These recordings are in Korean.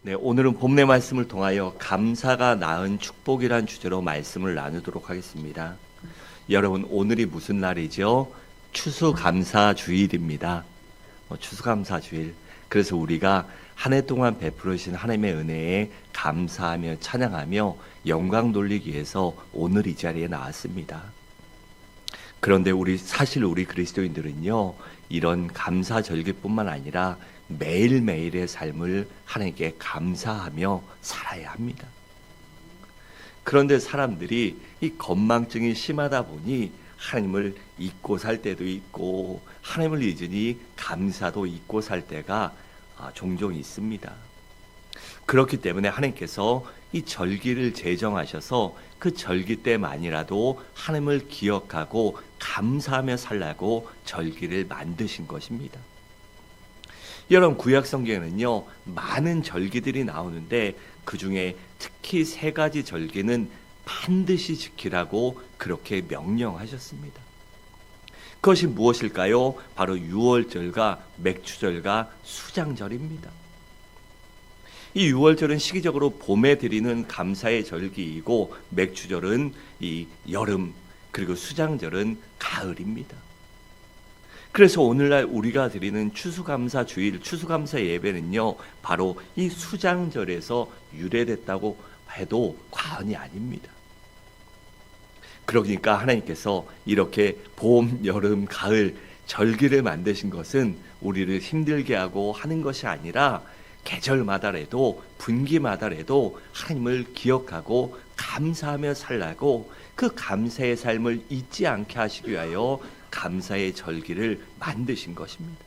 네, 오늘은 본문의 말씀을 통하여 감사가 낳은 축복이란 주제로 말씀을 나누도록 하겠습니다. 여러분, 오늘이 무슨 날이죠? 추수감사주일입니다. 추수감사주일. 그래서 우리가 한 해 동안 베풀으신 하나님의 은혜에 감사하며 찬양하며 영광 돌리기 위해서 오늘 이 자리에 나왔습니다. 그런데 사실 우리 그리스도인들은요, 이런 감사절기뿐만 아니라 매일매일의 삶을 하나님께 감사하며 살아야 합니다. 그런데 사람들이 이 건망증이 심하다 보니 하나님을 잊고 살 때도 있고, 하나님을 잊으니 감사도 잊고 살 때가 종종 있습니다. 그렇기 때문에 하나님께서 이 절기를 제정하셔서 그 절기 때만이라도 하나님을 기억하고 감사하며 살라고 절기를 만드신 것입니다. 여러분, 구약 성경에는요, 많은 절기들이 나오는데 그 중에 특히 3가지 절기는 반드시 지키라고 그렇게 명령하셨습니다. 그것이 무엇일까요? 바로 유월절과 맥주절과 수장절입니다. 이 유월절은 시기적으로 봄에 드리는 감사의 절기이고, 맥주절은 이 여름, 그리고 수장절은 가을입니다. 그래서 오늘날 우리가 드리는 추수감사 주일, 추수감사 예배는요, 바로 이 수장절에서 유래됐다고 해도 과언이 아닙니다. 그러니까 하나님께서 이렇게 봄, 여름, 가을 절기를 만드신 것은 우리를 힘들게 하고 하는 것이 아니라 계절마다라도 분기마다라도 하나님을 기억하고 감사하며 살라고, 그 감사의 삶을 잊지 않게 하시기 위하여 감사의 절기를 만드신 것입니다.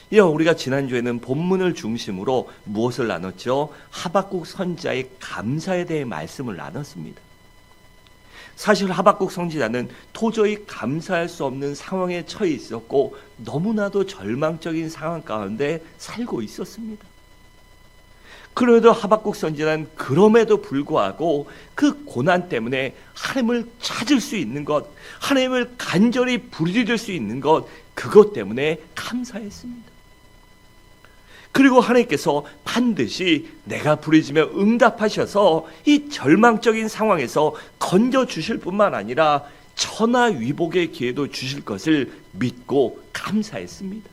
우리가 지난주에는 본문을 중심으로 무엇을 나눴죠? 하박국 선지자의 감사에 대해 말씀을 나눴습니다. 사실 하박국 선지자는 도저히 감사할 수 없는 상황에 처해 있었고, 너무나도 절망적인 상황 가운데 살고 있었습니다. 그래도 하박국 선지자는 그럼에도 불구하고 그 고난 때문에 하나님을 찾을 수 있는 것, 하나님을 간절히 부르짖을 수 있는 것, 그것 때문에 감사했습니다. 그리고 하나님께서 반드시 내가 부르짖으며 응답하셔서 이 절망적인 상황에서 건져주실 뿐만 아니라 천하위복의 기회도 주실 것을 믿고 감사했습니다.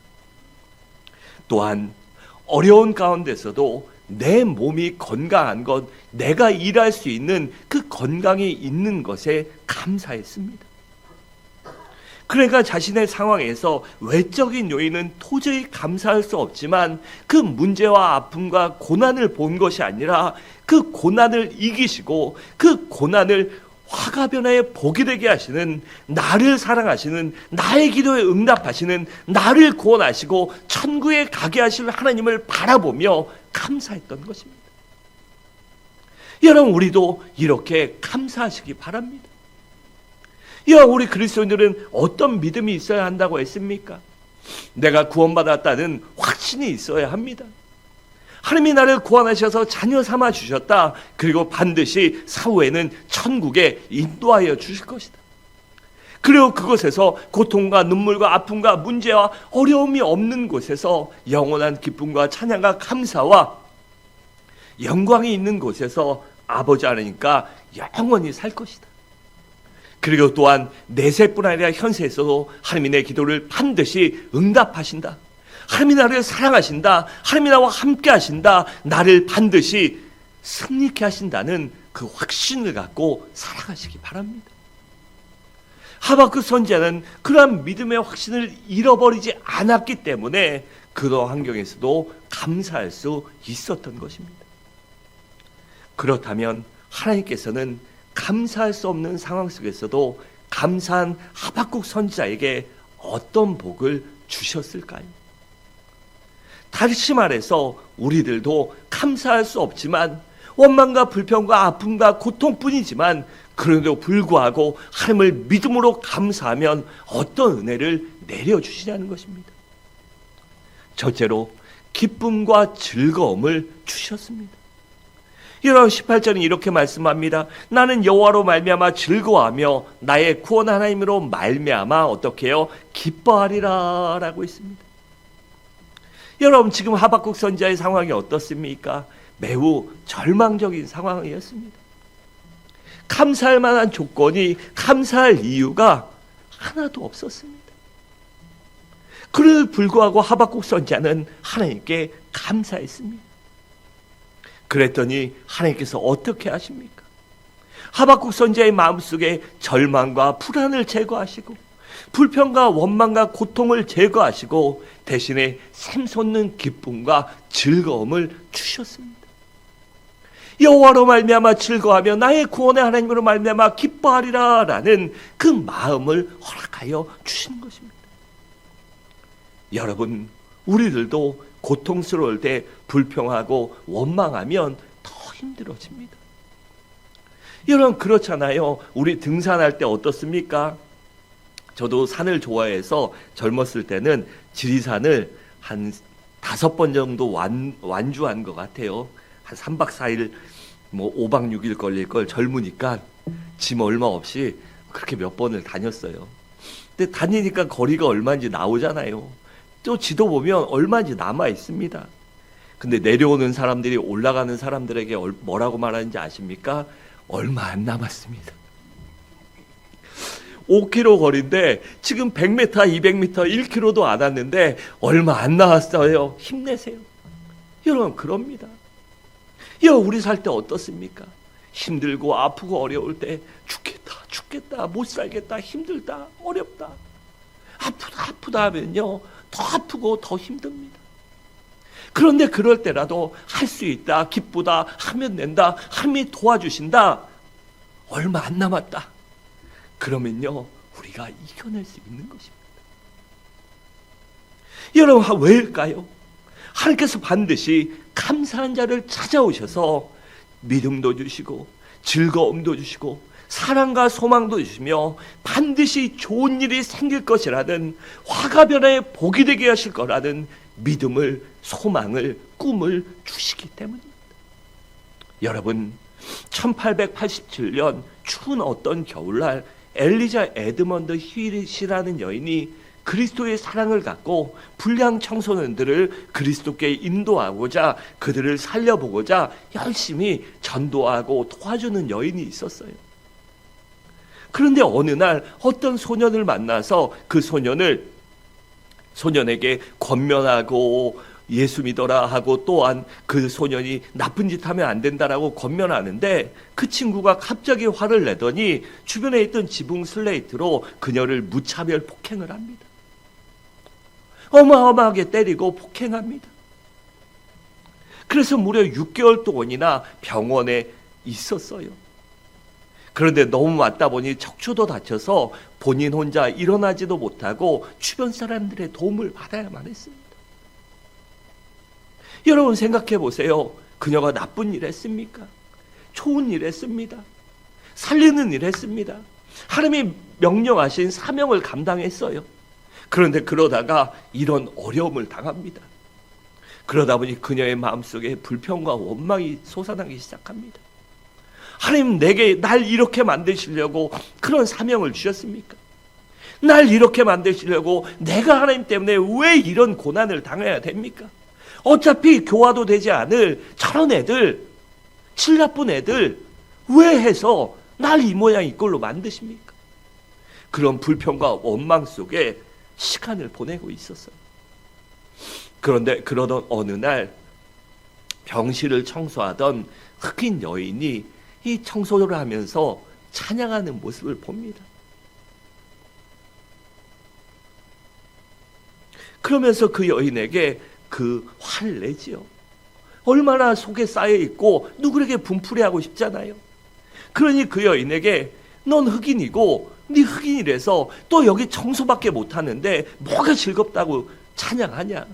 또한 어려운 가운데서도 내 몸이 건강한 것, 내가 일할 수 있는 그 건강이 있는 것에 감사했습니다. 그러니까 자신의 상황에서 외적인 요인은 도저히 감사할 수 없지만 그 문제와 아픔과 고난을 본 것이 아니라 그 고난을 이기시고 그 고난을 화가 변화의 복이 되게 하시는, 나를 사랑하시는, 나의 기도에 응답하시는, 나를 구원하시고 천국에 가게 하실 하나님을 바라보며 감사했던 것입니다. 여러분, 우리도 이렇게 감사하시기 바랍니다. 우리 그리스도인들은 어떤 믿음이 있어야 한다고 했습니까? 내가 구원받았다는 확신이 있어야 합니다. 하나님이 나를 구원하셔서 자녀 삼아 주셨다. 그리고 반드시 사후에는 천국에 인도하여 주실 것이다. 그리고 그곳에서 고통과 눈물과 아픔과 문제와 어려움이 없는 곳에서 영원한 기쁨과 찬양과 감사와 영광이 있는 곳에서 아버지 하나님과 영원히 살 것이다. 그리고 또한 내세뿐 아니라 현세에서도 하나님이 내 기도를 반드시 응답하신다. 하나님이 나를 사랑하신다. 하나님이 나와 함께 하신다. 나를 반드시 승리케 하신다는 그 확신을 갖고 살아가시기 바랍니다. 하박국 선지자는 그러한 믿음의 확신을 잃어버리지 않았기 때문에 그런 환경에서도 감사할 수 있었던 것입니다. 그렇다면 하나님께서는 감사할 수 없는 상황 속에서도 감사한 하박국 선지자에게 어떤 복을 주셨을까요? 다시 말해서 우리들도 감사할 수 없지만 원망과 불평과 아픔과 고통뿐이지만 그런데도 불구하고 하나님을 믿음으로 감사하면 어떤 은혜를 내려주시냐는 것입니다. 첫째로 기쁨과 즐거움을 주셨습니다. 여러분, 18절은 이렇게 말씀합니다. 나는 여호와로 말미암아 즐거워하며 나의 구원 하나님으로 말미암아 어떻게 해요? 기뻐하리라 라고 있습니다. 여러분, 지금 하박국 선지자의 상황이 어떻습니까? 매우 절망적인 상황이었습니다. 감사할 만한 조건이, 감사할 이유가 하나도 없었습니다. 그럼에도 불구하고 하박국 선지자는 하나님께 감사했습니다. 그랬더니 하나님께서 어떻게 하십니까? 하박국 선지자의 마음속에 절망과 불안을 제거하시고 불평과 원망과 고통을 제거하시고 대신에 샘솟는 기쁨과 즐거움을 주셨습니다. 여호와로 말미암아 즐거워하며 나의 구원의 하나님으로 말미암아 기뻐하리라 라는 그 마음을 허락하여 주시는 것입니다. 여러분, 우리들도 고통스러울 때 불평하고 원망하면 더 힘들어집니다. 여러분, 그렇잖아요. 우리 등산할 때 어떻습니까? 저도 산을 좋아해서 젊었을 때는 지리산을 한 5번 정도 완주한 것 같아요. 한 3박 4일, 5박 6일 걸릴 걸 젊으니까 짐 얼마 없이 그렇게 몇 번을 다녔어요. 근데 다니니까 거리가 얼마인지 나오잖아요. 또 지도 보면 얼마인지 남아 있습니다. 근데 내려오는 사람들이 올라가는 사람들에게 뭐라고 말하는지 아십니까? 얼마 안 남았습니다. 5km 거리인데 지금 100m, 200m, 1km도 안 왔는데 얼마 안 나왔어요. 힘내세요. 여러분, 그럽니다. 우리 살 때 어떻습니까? 힘들고 아프고 어려울 때 죽겠다, 못 살겠다, 힘들다, 어렵다, 아프다 하면요 더 아프고 더 힘듭니다. 그런데 그럴 때라도 할 수 있다, 기쁘다, 하면 된다, 하나님이 도와주신다, 얼마 안 남았다, 그러면요 우리가 이겨낼 수 있는 것입니다. 여러분, 왜일까요? 하나님께서 반드시 감사한 자를 찾아오셔서 믿음도 주시고 즐거움도 주시고 사랑과 소망도 주시며 반드시 좋은 일이 생길 것이라는, 화가 변화에 복이 되게 하실 거라는 믿음을, 소망을, 꿈을 주시기 때문입니다. 여러분, 1887년 추운 어떤 겨울날 엘리자 에드먼드 힐이라는 여인이 그리스도의 사랑을 갖고 불량 청소년들을 그리스도께 인도하고자, 그들을 살려보고자 열심히 전도하고 도와주는 여인이 있었어요. 그런데 어느 날 어떤 소년을 만나서 그 소년에게 권면하고 예수 믿어라 하고, 또한 그 소년이 나쁜 짓 하면 안 된다라고 권면하는데 그 친구가 갑자기 화를 내더니 주변에 있던 지붕 슬레이트로 그녀를 무차별 폭행을 합니다. 어마어마하게 때리고 폭행합니다. 그래서 무려 6개월 동안이나 병원에 있었어요. 그런데 너무 맞다 보니 척추도 다쳐서 본인 혼자 일어나지도 못하고 주변 사람들의 도움을 받아야만 했습니다. 여러분, 생각해 보세요. 그녀가 나쁜 일 했습니까? 좋은 일 했습니다. 살리는 일 했습니다. 하나님이 명령하신 사명을 감당했어요. 그런데 그러다가 이런 어려움을 당합니다. 그러다 보니 그녀의 마음속에 불평과 원망이 솟아나기 시작합니다. 하나님, 날 이렇게 만드시려고 그런 사명을 주셨습니까? 날 이렇게 만드시려고 내가 하나님 때문에 왜 이런 고난을 당해야 됩니까? 어차피 교화도 되지 않을 저런 애들, 질 나쁜 애들 왜 해서 날 이 모양 이 꼴로 만드십니까? 그런 불평과 원망 속에 시간을 보내고 있었어요. 그런데 그러던 어느 날 병실을 청소하던 흑인 여인이 이 청소를 하면서 찬양하는 모습을 봅니다. 그러면서 그 여인에게 그 화를 내지요. 얼마나 속에 쌓여있고 누구에게 분풀이하고 싶잖아요. 그러니 그 여인에게, 넌 흑인이고 네 흑인이라서 또 여기 청소밖에 못하는데 뭐가 즐겁다고 찬양하냐?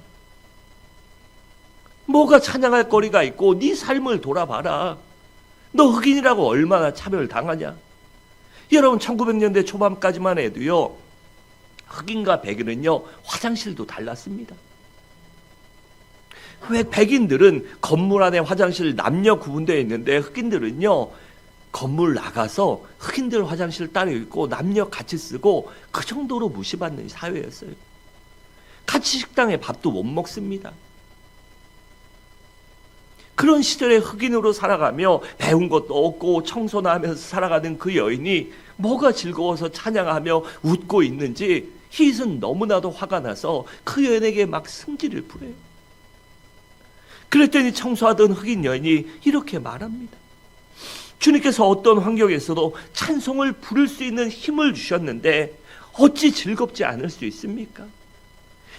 뭐가 찬양할 거리가 있고 네 삶을 돌아봐라. 너 흑인이라고 얼마나 차별을 당하냐? 여러분, 1900년대 초반까지만 해도요, 흑인과 백인은요 화장실도 달랐습니다. 왜 백인들은 건물 안에 화장실 남녀 구분되어 있는데 흑인들은요 건물 나가서 흑인들 화장실 따로 있고 남녀 같이 쓰고, 그 정도로 무시받는 사회였어요. 같이 식당에 밥도 못 먹습니다. 그런 시절에 흑인으로 살아가며 배운 것도 없고 청소나 하면서 살아가는 그 여인이 뭐가 즐거워서 찬양하며 웃고 있는지 히읗은 너무나도 화가 나서 그 여인에게 막 승질을 부려요. 그랬더니 청소하던 흑인 여인이 이렇게 말합니다. 주님께서 어떤 환경에서도 찬송을 부를 수 있는 힘을 주셨는데 어찌 즐겁지 않을 수 있습니까?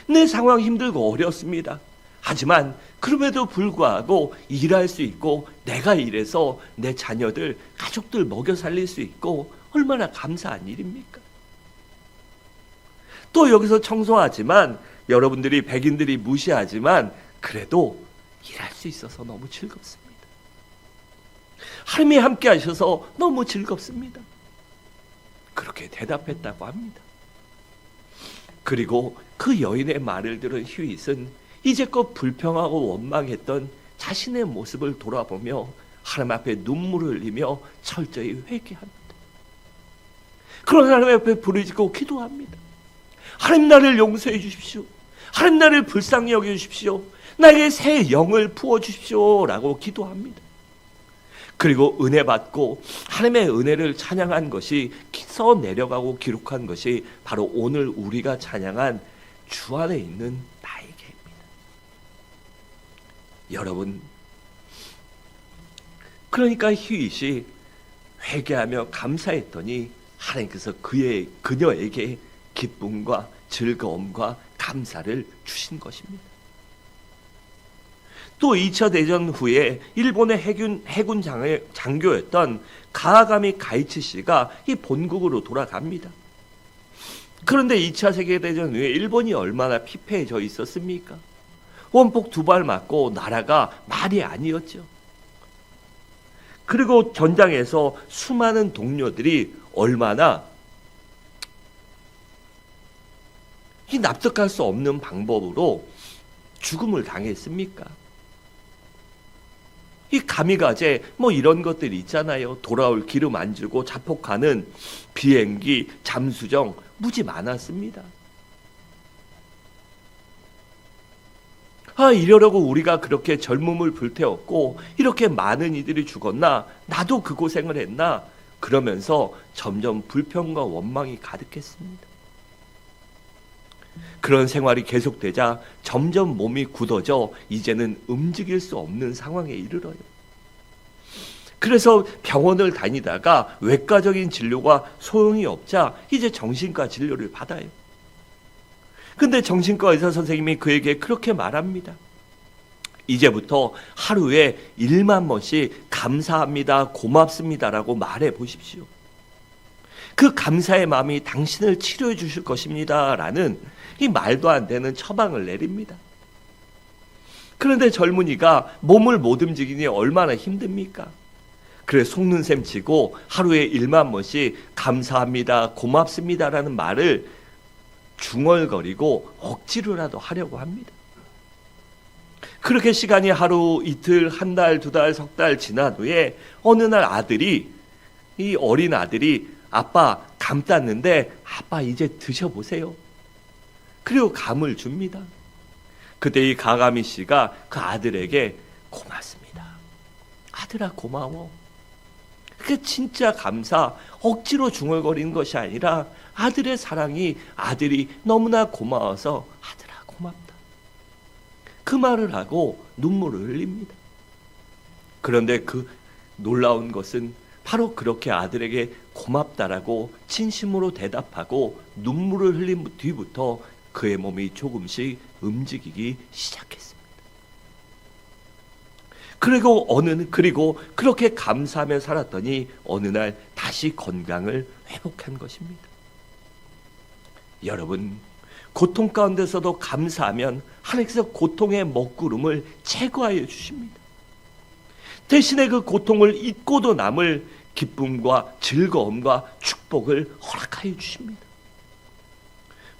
내 상황 힘들고 어렵습니다. 하지만 그럼에도 불구하고 일할 수 있고 내가 일해서 내 자녀들, 가족들 먹여 살릴 수 있고 얼마나 감사한 일입니까? 또 여기서 청소하지만 여러분들이 백인들이 무시하지만 그래도 일할 수 있어서 너무 즐겁습니다. 하나님이 함께 하셔서 너무 즐겁습니다. 그렇게 대답했다고 합니다. 그리고 그 여인의 말을 들은 휴잇은 이제껏 불평하고 원망했던 자신의 모습을 돌아보며 하나님 앞에 눈물을 흘리며 철저히 회개합니다. 그런 하나님 앞에 부르짖고 기도합니다. 하나님 나를 용서해 주십시오. 하나님 나를 불쌍히 여겨 주십시오. 나에게 새 영을 부어 주십시오 라고 기도합니다. 그리고 은혜 받고 하나님의 은혜를 찬양한 것이 써 내려가고 기록한 것이 바로 오늘 우리가 찬양한 주 안에 있는 나에게입니다. 여러분, 그러니까 휴잇이 회개하며 감사했더니 하나님께서 그녀에게 기쁨과 즐거움과 감사를 주신 것입니다. 또 2차 대전 후에 일본의 해군 장교였던 가와가미 가이치 씨가 이 본국으로 돌아갑니다. 그런데 2차 세계대전 후에 일본이 얼마나 피폐해져 있었습니까? 원폭 2발 맞고 나라가 말이 아니었죠. 그리고 전장에서 수많은 동료들이 얼마나 이 납득할 수 없는 방법으로 죽음을 당했습니까? 이 가미가제 뭐 이런 것들이 있잖아요. 돌아올 기름 안 주고 자폭하는 비행기, 잠수정 무지 많았습니다. 이러려고 우리가 그렇게 젊음을 불태웠고 이렇게 많은 이들이 죽었나? 나도 그 고생을 했나? 그러면서 점점 불평과 원망이 가득했습니다. 그런 생활이 계속되자 점점 몸이 굳어져 이제는 움직일 수 없는 상황에 이르러요. 그래서 병원을 다니다가 외과적인 진료가 소용이 없자 이제 정신과 진료를 받아요. 근데 정신과 의사 선생님이 그에게 그렇게 말합니다. 이제부터 하루에 1만 번씩 감사합니다, 고맙습니다라고 말해 보십시오. 그 감사의 마음이 당신을 치료해 주실 것입니다 라는 이 말도 안 되는 처방을 내립니다. 그런데 젊은이가 몸을 못 움직이니 얼마나 힘듭니까? 그래 속는 셈 치고 하루에 1만 번씩 감사합니다, 고맙습니다라는 말을 중얼거리고 억지로라도 하려고 합니다. 그렇게 시간이 하루, 이틀, 한 달, 2달, 석 달 지난 후에 어느 날 이 어린 아들이 아빠 감 땄는데 아빠 이제 드셔보세요. 그리고 감을 줍니다. 그때 이 가가미 씨가 그 아들에게 고맙습니다. 아들아 고마워. 그게 진짜 감사, 억지로 중얼거리는 것이 아니라 아들의 사랑이 아들이 너무나 고마워서 아들아 고맙다. 그 말을 하고 눈물을 흘립니다. 그런데 그 놀라운 것은 바로 그렇게 아들에게 고맙다라고 진심으로 대답하고 눈물을 흘린 뒤부터 그의 몸이 조금씩 움직이기 시작했습니다. 그리고 그렇게 감사하며 살았더니 어느 날 다시 건강을 회복한 것입니다. 여러분, 고통 가운데서도 감사하면 하나님께서 고통의 먹구름을 제거하여 주십니다. 대신에 그 고통을 잊고도 남을 기쁨과 즐거움과 축복을 허락하여 주십니다.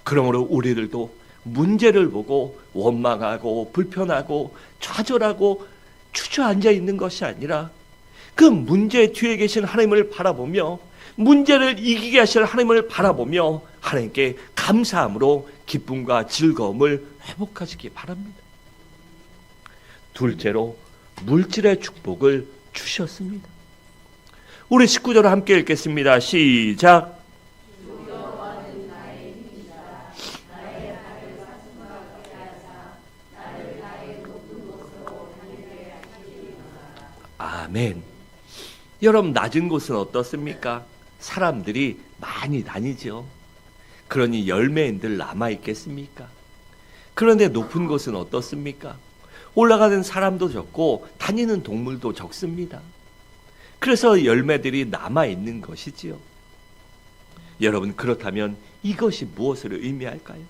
그러므로 우리들도 문제를 보고 원망하고 불편하고 좌절하고 주저앉아 있는 것이 아니라 그 문제 뒤에 계신 하나님을 바라보며 문제를 이기게 하실 하나님을 바라보며 하나님께 감사함으로 기쁨과 즐거움을 회복하시기 바랍니다. 둘째로 물질의 축복을 주셨습니다. 우리 19절 함께 읽겠습니다. 시작. 아멘. 여러분, 낮은 곳은 어떻습니까? 사람들이 많이 다니죠. 그러니 열매인들 남아있겠습니까? 그런데 높은 곳은 어떻습니까? 올라가는 사람도 적고 다니는 동물도 적습니다. 그래서 열매들이 남아있는 것이지요. 여러분, 그렇다면 이것이 무엇을 의미할까요?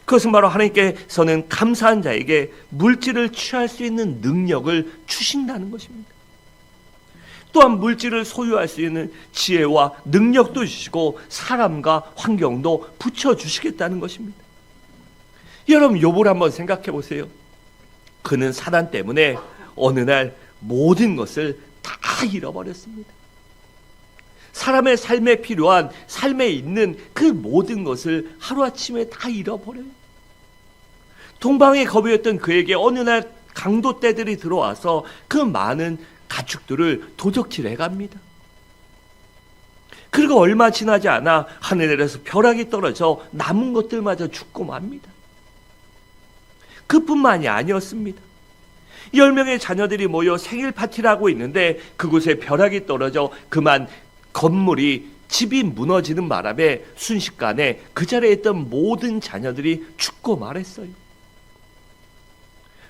그것은 바로 하나님께서는 감사한 자에게 물질을 취할 수 있는 능력을 주신다는 것입니다. 또한 물질을 소유할 수 있는 지혜와 능력도 주시고 사람과 환경도 붙여주시겠다는 것입니다. 여러분, 욥을 한번 생각해 보세요. 그는 사단 때문에 어느 날 모든 것을 다 잃어버렸습니다. 사람의 삶에 필요한, 삶에 있는 그 모든 것을 하루아침에 다 잃어버려요. 동방의 거비였던 그에게 어느 날 강도 떼들이 들어와서 그 많은 가축들을 도적질해 갑니다. 그리고 얼마 지나지 않아 하늘에서 벼락이 떨어져 남은 것들마저 죽고 맙니다. 그뿐만이 아니었습니다. 10명의 자녀들이 모여 생일 파티를 하고 있는데 그곳에 벼락이 떨어져 그만 건물이, 집이 무너지는 바람에 순식간에 그 자리에 있던 모든 자녀들이 죽고 말았어요.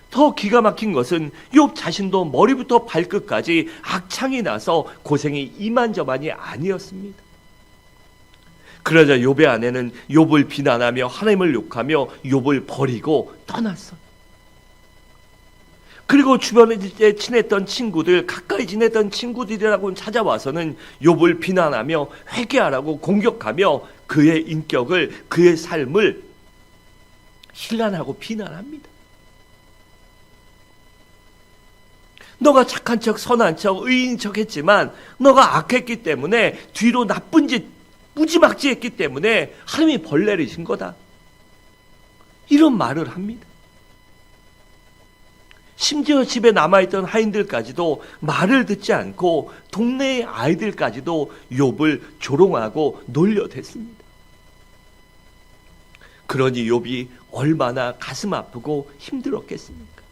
더 기가 막힌 것은 욥 자신도 머리부터 발끝까지 악창이 나서 고생이 이만저만이 아니었습니다. 그러자 욥의 아내는 욥을 비난하며 하나님을 욕하며 욥을 버리고 떠났어요. 그리고 주변에 친했던 친구들, 가까이 지냈던 친구들이라고 찾아와서는 욥을 비난하며 회개하라고 공격하며 그의 인격을, 그의 삶을 힐난하고 비난합니다. 너가 착한 척, 선한 척, 의인인 척 했지만 너가 악했기 때문에, 뒤로 나쁜 짓 무지막지 했기 때문에 하나님이 벌 내리신 거다. 이런 말을 합니다. 심지어 집에 남아있던 하인들까지도 말을 듣지 않고 동네의 아이들까지도 욥을 조롱하고 놀려댔습니다. 그러니 욥이 얼마나 가슴 아프고 힘들었겠습니까?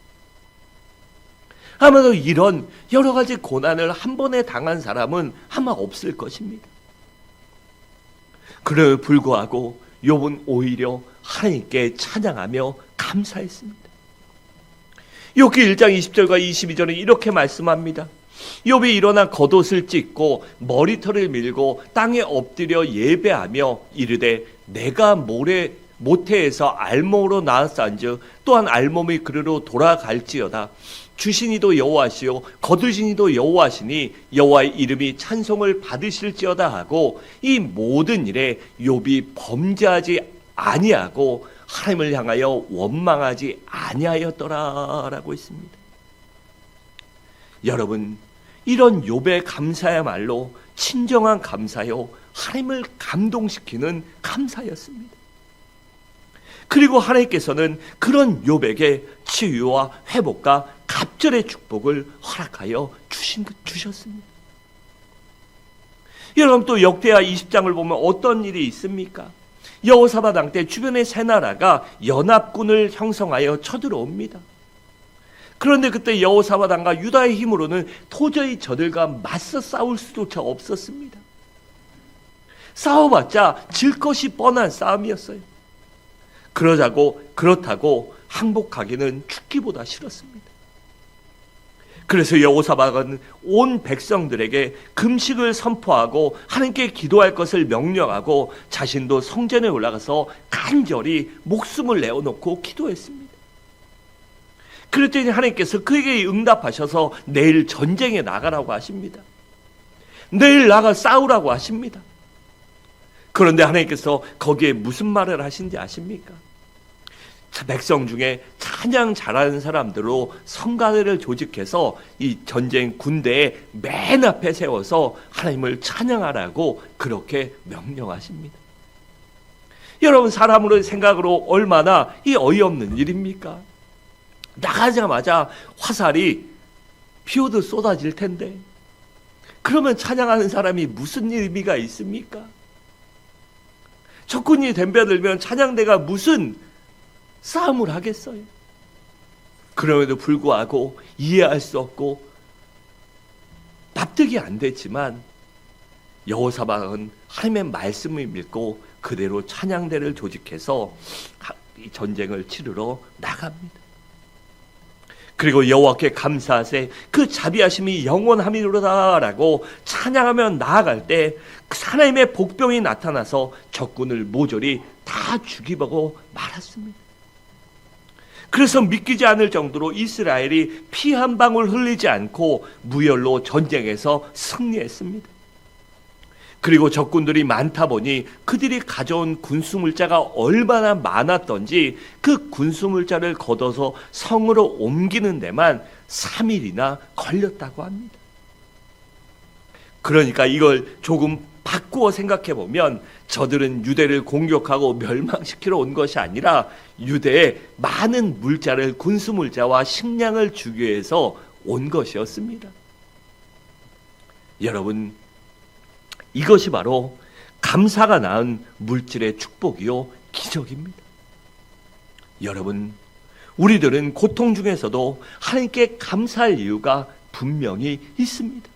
아마도 이런 여러 가지 고난을 한 번에 당한 사람은 아마 없을 것입니다. 그럼에도 불구하고 욥은 오히려 하나님께 찬양하며 감사했습니다. 욥기 1장 20절과 22절에 이렇게 말씀합니다. 욥이 일어나 겉옷을 찢고 머리털을 밀고 땅에 엎드려 예배하며 이르되 내가 모태에서 알몸으로 낳았사온즉 또한 알몸이 그리로 돌아갈지어다. 주신 이도 여호와시요 거두신 이도 여호와시니 여호와의 이름이 찬송을 받으실지어다 하고 이 모든 일에 욥이 범죄하지 아니하고 하나님을 향하여 원망하지 아니하였더라라고 했습니다. 여러분, 이런 욥의 감사야말로 진정한 감사요, 하나님을 감동시키는 감사였습니다. 그리고 하나님께서는 그런 욥에게 치유와 회복과 갑절의 축복을 허락하여 주셨습니다. 여러분, 또 역대하 20장을 보면 어떤 일이 있습니까? 여호사밧 왕 때 주변의 세 나라가 연합군을 형성하여 쳐들어옵니다. 그런데 그때 여호사밧 왕과 유다의 힘으로는 도저히 저들과 맞서 싸울 수조차 없었습니다. 싸워봤자 질 것이 뻔한 싸움이었어요. 그렇다고 항복하기는 죽기보다 싫었습니다. 그래서 여호사밧은 온 백성들에게 금식을 선포하고 하나님께 기도할 것을 명령하고 자신도 성전에 올라가서 간절히 목숨을 내어놓고 기도했습니다. 그랬더니 하나님께서 그에게 응답하셔서 내일 전쟁에 나가라고 하십니다. 내일 나가 싸우라고 하십니다. 그런데 하나님께서 거기에 무슨 말을 하신지 아십니까? 백성 중에 찬양 잘하는 사람들로 성가대를 조직해서 이 전쟁 군대에 맨 앞에 세워서 하나님을 찬양하라고 그렇게 명령하십니다. 여러분, 사람으로의 생각으로 얼마나 이 어이없는 일입니까? 나가자마자 화살이 비오도 쏟아질 텐데 그러면 찬양하는 사람이 무슨 의미가 있습니까? 적군이 덤벼들면 찬양대가 무슨 싸움을 하겠어요? 그럼에도 불구하고 이해할 수 없고 납득이 안 됐지만 여호사밧은 하나님의 말씀을 믿고 그대로 찬양대를 조직해서 이 전쟁을 치르러 나갑니다. 그리고 여호와께 감사하세 그 자비하심이 영원함이로다라고 찬양하며 나아갈 때 하나님의 복병이 나타나서 적군을 모조리 다 죽이고 말았습니다. 그래서 믿기지 않을 정도로 이스라엘이 피 한 방울 흘리지 않고 무혈로 전쟁에서 승리했습니다. 그리고 적군들이 많다 보니 그들이 가져온 군수물자가 얼마나 많았던지 그 군수물자를 걷어서 성으로 옮기는 데만 3일이나 걸렸다고 합니다. 그러니까 이걸 조금 바꾸어 생각해 보면 저들은 유대를 공격하고 멸망시키러 온 것이 아니라 유대에 많은 물자를 군수물자와 식량을 주기 위해서 온 것이었습니다. 여러분, 이것이 바로 감사가 낳은 물질의 축복이요 기적입니다. 여러분, 우리들은 고통 중에서도 하나님께 감사할 이유가 분명히 있습니다.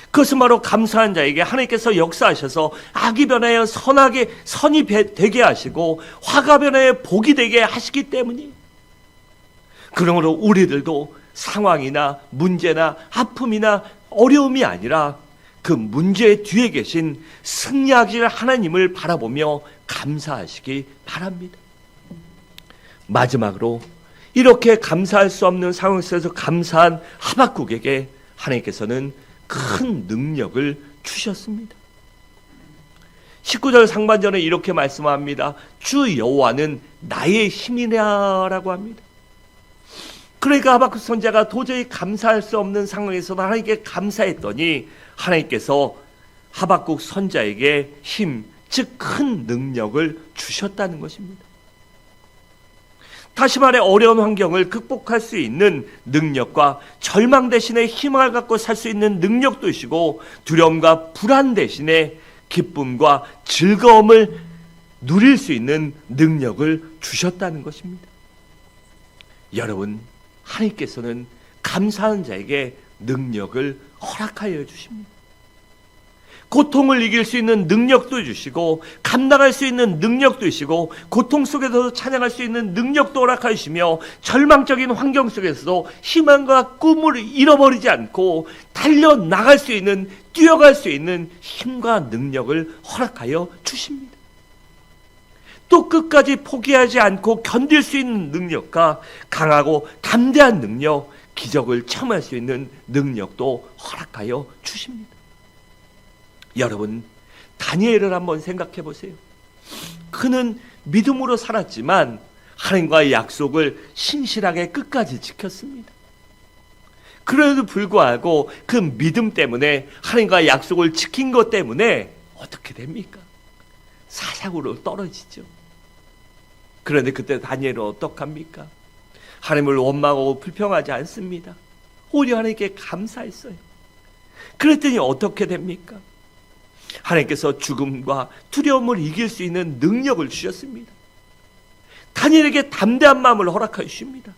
그것은 바로 감사한 자에게 하나님께서 역사하셔서 악이 변하여 선이 되게 하시고 화가 변하여 복이 되게 하시기 때문이에요. 그러므로 우리들도 상황이나 문제나 아픔이나 어려움이 아니라 그 문제 뒤에 계신 승리하실 하나님을 바라보며 감사하시기 바랍니다. 마지막으로 이렇게 감사할 수 없는 상황 속에서 감사한 하박국에게 하나님께서는 큰 능력을 주셨습니다. 19절 상반절에 이렇게 말씀합니다. 주 여호와는 나의 힘이라라고 합니다. 그러니까 하박국 선지자가 도저히 감사할 수 없는 상황에서도 하나님께 감사했더니 하나님께서 하박국 선지자에게 힘, 즉 큰 능력을 주셨다는 것입니다. 다시 말해 어려운 환경을 극복할 수 있는 능력과 절망 대신에 희망을 갖고 살 수 있는 능력도 주시고 두려움과 불안 대신에 기쁨과 즐거움을 누릴 수 있는 능력을 주셨다는 것입니다. 여러분, 하나님께서는 감사하는 자에게 능력을 허락하여 주십니다. 고통을 이길 수 있는 능력도 주시고 감당할 수 있는 능력도 주시고 고통 속에서도 찬양할 수 있는 능력도 허락하시며 절망적인 환경 속에서도 희망과 꿈을 잃어버리지 않고 달려나갈 수 있는, 뛰어갈 수 있는 힘과 능력을 허락하여 주십니다. 또 끝까지 포기하지 않고 견딜 수 있는 능력과 강하고 담대한 능력, 기적을 체험할 수 있는 능력도 허락하여 주십니다. 여러분, 다니엘을 한번 생각해 보세요. 그는 믿음으로 살았지만 하나님과의 약속을 신실하게 끝까지 지켰습니다. 그래도 불구하고 그 믿음 때문에 하나님과의 약속을 지킨 것 때문에 어떻게 됩니까? 사상으로 떨어지죠. 그런데 그때 다니엘은 어떡합니까? 하나님을 원망하고 불평하지 않습니다. 오히려 하나님께 감사했어요. 그랬더니 어떻게 됩니까? 하나님께서 죽음과 두려움을 이길 수 있는 능력을 주셨습니다. 다니엘에게 담대한 마음을 허락하여 주십니다.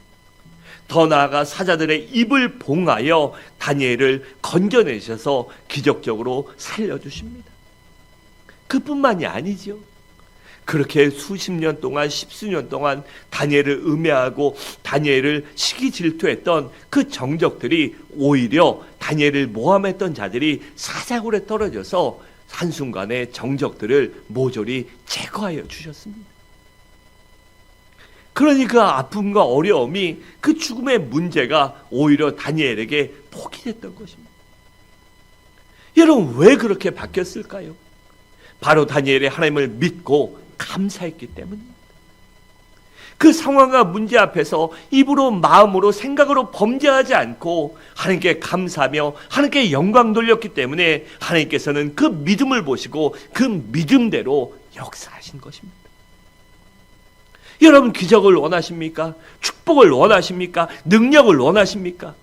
더 나아가 사자들의 입을 봉하여 다니엘을 건져내셔서 기적적으로 살려주십니다. 그뿐만이 아니죠. 그렇게 수십 년 동안, 십수년 동안 다니엘을 음해하고 다니엘을 시기 질투했던 그 정적들이 오히려 다니엘을 모함했던 자들이 사자굴에 떨어져서 한순간에 정적들을 모조리 제거하여 주셨습니다. 그러니 그 아픔과 어려움이, 그 죽음의 문제가 오히려 다니엘에게 복이 됐던 것입니다. 여러분, 왜 그렇게 바뀌었을까요? 바로 다니엘이 하나님을 믿고 감사했기 때문입니다. 그 상황과 문제 앞에서 입으로, 마음으로, 생각으로 범죄하지 않고 하나님께 감사하며 하나님께 영광 돌렸기 때문에 하나님께서는 그 믿음을 보시고 그 믿음대로 역사하신 것입니다. 여러분, 기적을 원하십니까? 축복을 원하십니까? 능력을 원하십니까?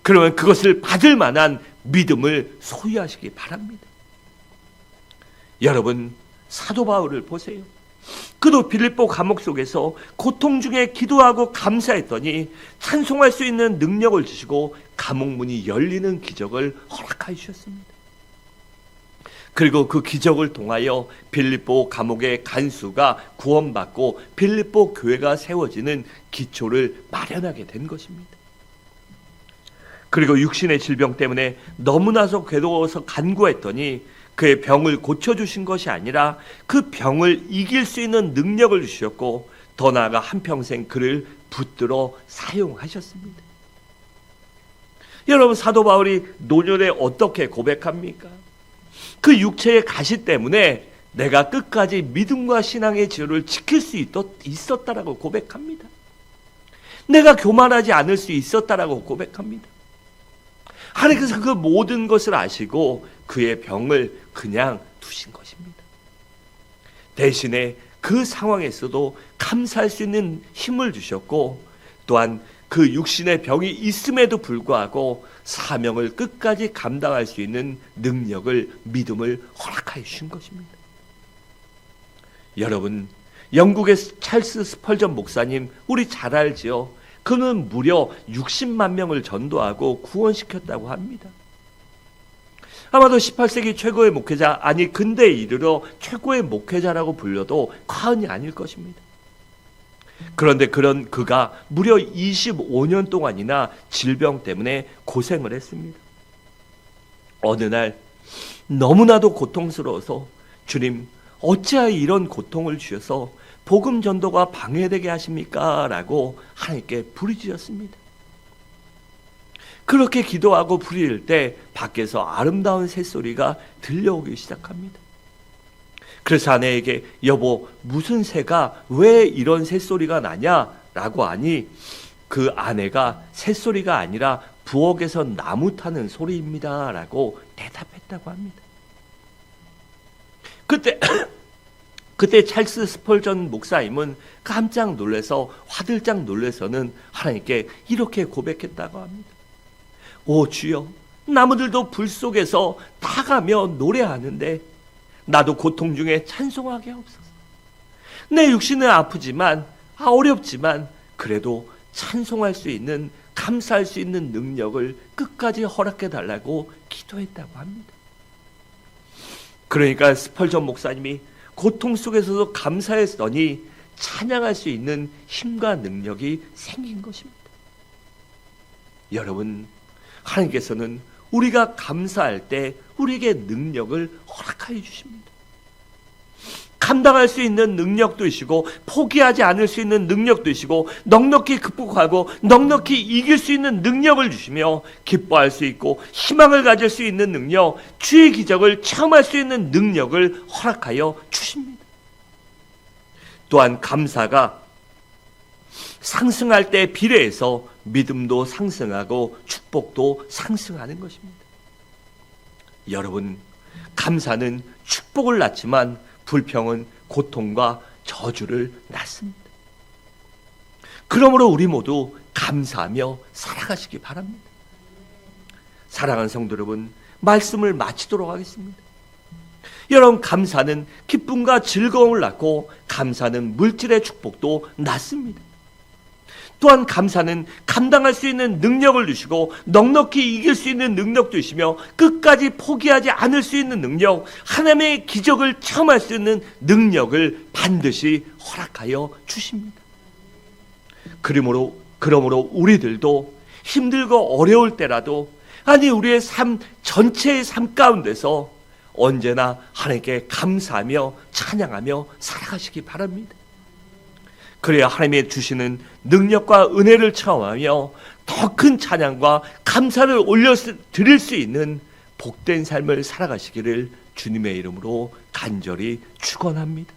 그러면 그것을 받을 만한 믿음을 소유하시기 바랍니다. 여러분, 사도 바울을 보세요. 그도 빌립보 감옥 속에서 고통 중에 기도하고 감사했더니 찬송할 수 있는 능력을 주시고 감옥 문이 열리는 기적을 허락하여 주셨습니다. 그리고 그 기적을 통하여 빌립보 감옥의 간수가 구원받고 빌립보 교회가 세워지는 기초를 마련하게 된 것입니다. 그리고 육신의 질병 때문에 너무나도 괴로워서 간구했더니 그의 병을 고쳐주신 것이 아니라 그 병을 이길 수 있는 능력을 주셨고 더 나아가 한평생 그를 붙들어 사용하셨습니다. 여러분, 사도 바울이 노년에 어떻게 고백합니까? 그 육체의 가시 때문에 내가 끝까지 믿음과 신앙의 지효를 지킬 수 있었다라고 고백합니다. 내가 교만하지 않을 수 있었다라고 고백합니다. 하나님께서 그 모든 것을 아시고 그의 병을 그냥 두신 것입니다. 대신에 그 상황에서도 감사할 수 있는 힘을 주셨고 또한 그 육신의 병이 있음에도 불구하고 사명을 끝까지 감당할 수 있는 능력을, 믿음을 허락하여 주신 것입니다. 여러분, 영국의 찰스 스펄전 목사님, 우리 잘 알지요? 그는 무려 60만 명을 전도하고 구원시켰다고 합니다. 아마도 18세기 최고의 목회자, 아니 근대에 이르러 최고의 목회자라고 불려도 과언이 아닐 것입니다. 그런데 그가 무려 25년 동안이나 질병 때문에 고생을 했습니다. 어느 날 너무나도 고통스러워서 주님, 어찌하여 이런 고통을 주셔서 복음 전도가 방해되게 하십니까? 라고 하나님께 부르짖었습니다. 그렇게 기도하고 부르짖을 때 밖에서 아름다운 새소리가 들려오기 시작합니다. 그래서 아내에게 여보, 무슨 새가 왜 이런 새소리가 나냐? 라고 하니 그 아내가 새소리가 아니라 부엌에서 나무 타는 소리입니다. 라고 대답했다고 합니다. 그때 찰스 스펄전 목사님은 깜짝 놀라서 화들짝 놀라서는 하나님께 이렇게 고백했다고 합니다. 오 주여, 나무들도 불 속에서 다가며 노래하는데 나도 고통 중에 찬송하게 하옵소서. 내 육신은 아프지만 어렵지만 그래도 찬송할 수 있는, 감사할 수 있는 능력을 끝까지 허락해 달라고 기도했다고 합니다. 그러니까 스펄전 목사님이 고통 속에서도 감사했더니 찬양할 수 있는 힘과 능력이 생긴 것입니다. 여러분, 하나님께서는 우리가 감사할 때 우리에게 능력을 허락하여 주십니다. 감당할 수 있는 능력도 주시고 포기하지 않을 수 있는 능력도 주시고 넉넉히 극복하고 넉넉히 이길 수 있는 능력을 주시며 기뻐할 수 있고 희망을 가질 수 있는 능력, 주의 기적을 체험할 수 있는 능력을 허락하여 주십니다. 또한 감사가 상승할 때 비례해서 믿음도 상승하고 축복도 상승하는 것입니다. 여러분, 감사는 축복을 낳지만 불평은 고통과 저주를 낳습니다. 그러므로 우리 모두 감사하며 살아가시기 바랍니다. 사랑하는 성도 여러분, 말씀을 마치도록 하겠습니다. 여러분, 감사는 기쁨과 즐거움을 낳고 감사는 물질의 축복도 낳습니다. 또한 감사는 감당할 수 있는 능력을 주시고 넉넉히 이길 수 있는 능력도 주시며 끝까지 포기하지 않을 수 있는 능력, 하나님의 기적을 체험할 수 있는 능력을 반드시 허락하여 주십니다. 그러므로 우리들도 힘들고 어려울 때라도, 아니 우리의 삶 전체의 삶 가운데서 언제나 하나님께 감사하며 찬양하며 살아가시기 바랍니다. 그래야 하나님의 주시는 능력과 은혜를 체험하며 더 큰 찬양과 감사를 올려드릴 수 있는 복된 삶을 살아가시기를 주님의 이름으로 간절히 축원합니다.